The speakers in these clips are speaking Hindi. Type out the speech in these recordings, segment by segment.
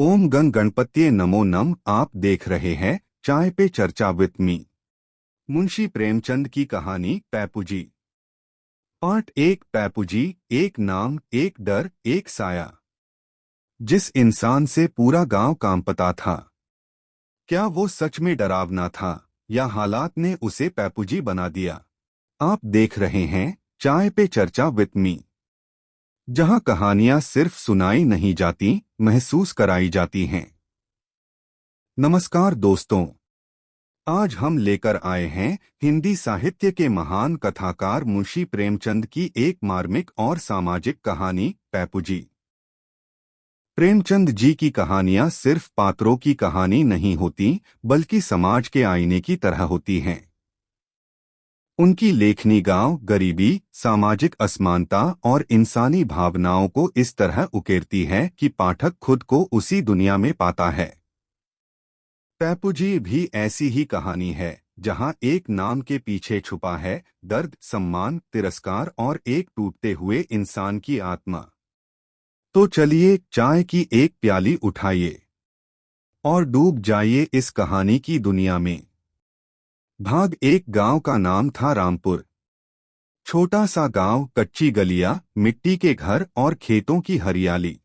ओम गण गणपत्ये नमो नम। आप देख रहे हैं चाय पे चर्चा विद मी। मुंशी प्रेमचंद की कहानी पैपूजी। पार्ट एक। पैपूजी। एक नाम, एक डर, एक साया। जिस इंसान से पूरा गांव कांपता था, क्या वो सच में डरावना था या हालात ने उसे पैपूजी बना दिया? आप देख रहे हैं चाय पे चर्चा विद मी, जहां कहानियां सिर्फ सुनाई नहीं जाती, महसूस कराई जाती हैं। नमस्कार दोस्तों, आज हम लेकर आए हैं हिंदी साहित्य के महान कथाकार मुंशी प्रेमचंद की एक मार्मिक और सामाजिक कहानी, पैपूजी। प्रेमचंद जी की कहानियां सिर्फ पात्रों की कहानी नहीं होती, बल्कि समाज के आईने की तरह होती हैं। उनकी लेखनी गांव, गरीबी, सामाजिक असमानता और इंसानी भावनाओं को इस तरह उकेरती है कि पाठक खुद को उसी दुनिया में पाता है। पैपूजी भी ऐसी ही कहानी है, जहां एक नाम के पीछे छुपा है दर्द, सम्मान, तिरस्कार और एक टूटते हुए इंसान की आत्मा। तो चलिए चाय की एक प्याली उठाइए और डूब जाइए इस कहानी की दुनिया में। भाग एक। गांव का नाम था रामपुर। छोटा सा गांव, कच्ची गलियां, मिट्टी के घर और खेतों की हरियाली।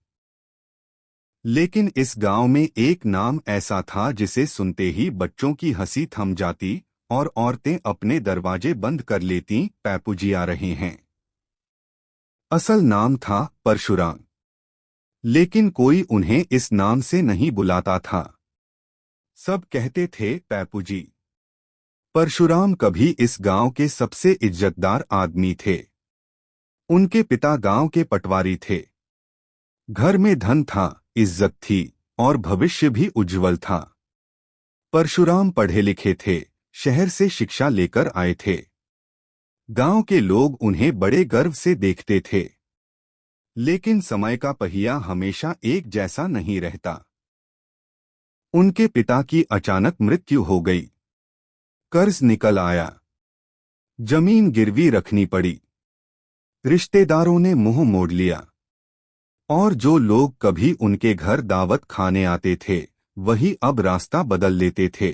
लेकिन इस गांव में एक नाम ऐसा था जिसे सुनते ही बच्चों की हंसी थम जाती और औरतें अपने दरवाजे बंद कर लेतीं। पैपूजी आ रहे हैं। असल नाम था परशुराम, लेकिन कोई उन्हें इस नाम से नहीं बुलाता था। सब कहते थे पैपूजी। परशुराम कभी इस गांव के सबसे इज्जतदार आदमी थे। उनके पिता गांव के पटवारी थे। घर में धन था, इज्जत थी और भविष्य भी उज्जवल था। परशुराम पढ़े लिखे थे, शहर से शिक्षा लेकर आए थे। गांव के लोग उन्हें बड़े गर्व से देखते थे। लेकिन समय का पहिया हमेशा एक जैसा नहीं रहता। उनके पिता की अचानक मृत्यु हो गई। कर्ज निकल आया, जमीन गिरवी रखनी पड़ी। रिश्तेदारों ने मुंह मोड़ लिया और जो लोग कभी उनके घर दावत खाने आते थे, वही अब रास्ता बदल लेते थे।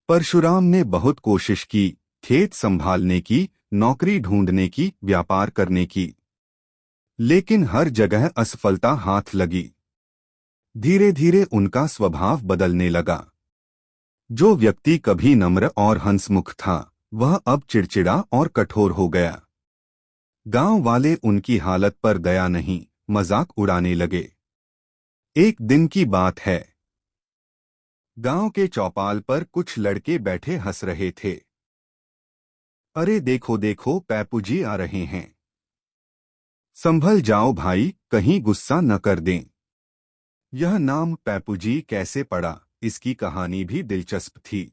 परशुराम ने बहुत कोशिश की, खेत संभालने की, नौकरी ढूंढने की, व्यापार करने की, लेकिन हर जगह असफलता हाथ लगी। धीरे धीरे उनका स्वभाव बदलने लगा। जो व्यक्ति कभी नम्र और हंसमुख था, वह अब चिड़चिड़ा और कठोर हो गया। गांव वाले उनकी हालत पर दया नहीं, मजाक उड़ाने लगे। एक दिन की बात है। गांव के चौपाल पर कुछ लड़के बैठे हंस रहे थे। अरे देखो देखो, पैपूजी आ रहे हैं। संभल जाओ भाई, कहीं गुस्सा न कर दें। यह नाम पैपूजी कैसे पड़ा, इसकी कहानी भी दिलचस्प थी।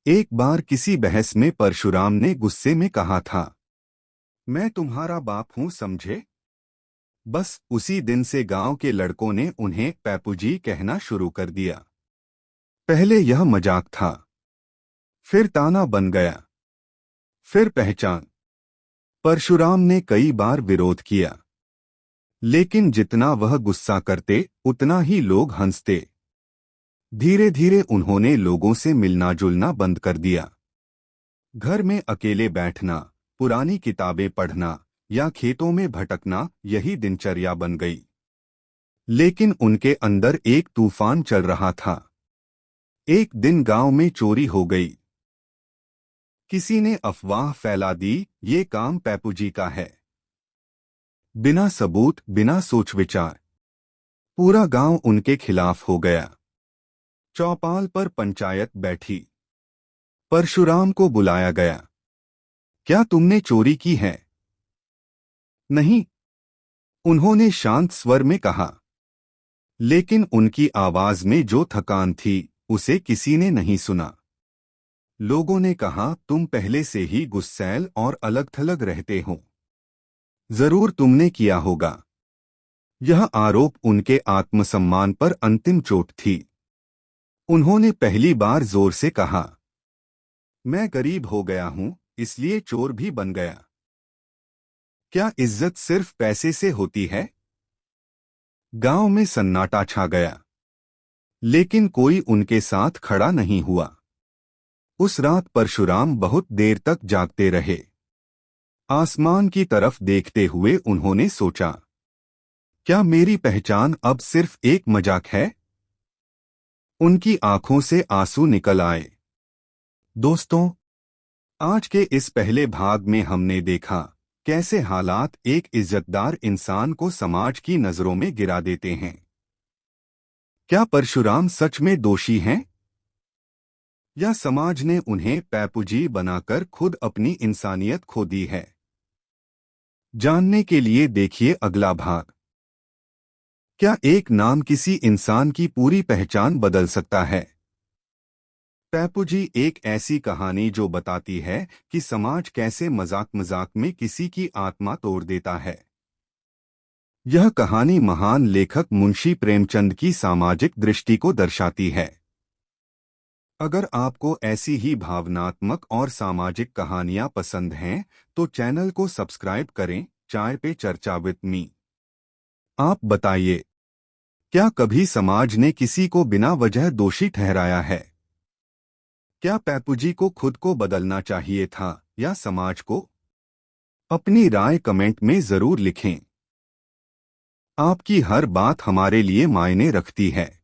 एक बार किसी बहस में परशुराम ने गुस्से में कहा था, मैं तुम्हारा बाप हूं, समझे? बस उसी दिन से गांव के लड़कों ने उन्हें पैपूजी कहना शुरू कर दिया। पहले यह मजाक था, फिर ताना बन गया, फिर पहचान। परशुराम ने कई बार विरोध किया, लेकिन जितना वह गुस्सा करते, उतना ही लोग हंसते। धीरे धीरे उन्होंने लोगों से मिलना जुलना बंद कर दिया। घर में अकेले बैठना, पुरानी किताबें पढ़ना या खेतों में भटकना, यही दिनचर्या बन गई। लेकिन उनके अंदर एक तूफान चल रहा था। एक दिन गांव में चोरी हो गई। किसी ने अफवाह फैला दी, ये काम पैपूजी का है। बिना सबूत, बिना सोच विचार, पूरा गांव उनके खिलाफ हो गया। चौपाल पर पंचायत बैठी। परशुराम को बुलाया गया। क्या तुमने चोरी की है? नहीं, उन्होंने शांत स्वर में कहा। लेकिन उनकी आवाज में जो थकान थी, उसे किसी ने नहीं सुना। लोगों ने कहा, तुम पहले से ही गुस्सैल और अलग थलग रहते हो, जरूर तुमने किया होगा। यह आरोप उनके आत्मसम्मान पर अंतिम चोट थी। उन्होंने पहली बार जोर से कहा, मैं गरीब हो गया हूं, इसलिए चोर भी बन गया। क्या इज्जत सिर्फ पैसे से होती है? गांव में सन्नाटा छा गया, लेकिन कोई उनके साथ खड़ा नहीं हुआ। उस रात परशुराम बहुत देर तक जागते रहे। आसमान की तरफ देखते हुए उन्होंने सोचा, क्या मेरी पहचान अब सिर्फ एक मजाक है? उनकी आंखों से आंसू निकल आए। दोस्तों, आज के इस पहले भाग में हमने देखा कैसे हालात एक इज्जतदार इंसान को समाज की नजरों में गिरा देते हैं। क्या परशुराम सच में दोषी हैं, या समाज ने उन्हें पैपूजी बनाकर खुद अपनी इंसानियत खो दी है? जानने के लिए देखिए अगला भाग। क्या एक नाम किसी इंसान की पूरी पहचान बदल सकता है? पैपूजी एक ऐसी कहानी जो बताती है कि समाज कैसे मजाक मजाक में किसी की आत्मा तोड़ देता है। यह कहानी महान लेखक मुंशी प्रेमचंद की सामाजिक दृष्टि को दर्शाती है। अगर आपको ऐसी ही भावनात्मक और सामाजिक कहानियां पसंद हैं, तो चैनल को सब्सक्राइब करें। चाय पे चर्चा विद मी। आप बताइए, क्या कभी समाज ने किसी को बिना वजह दोषी ठहराया है? क्या पैपूजी को खुद को बदलना चाहिए था या समाज को? अपनी राय कमेंट में जरूर लिखें। आपकी हर बात हमारे लिए मायने रखती है।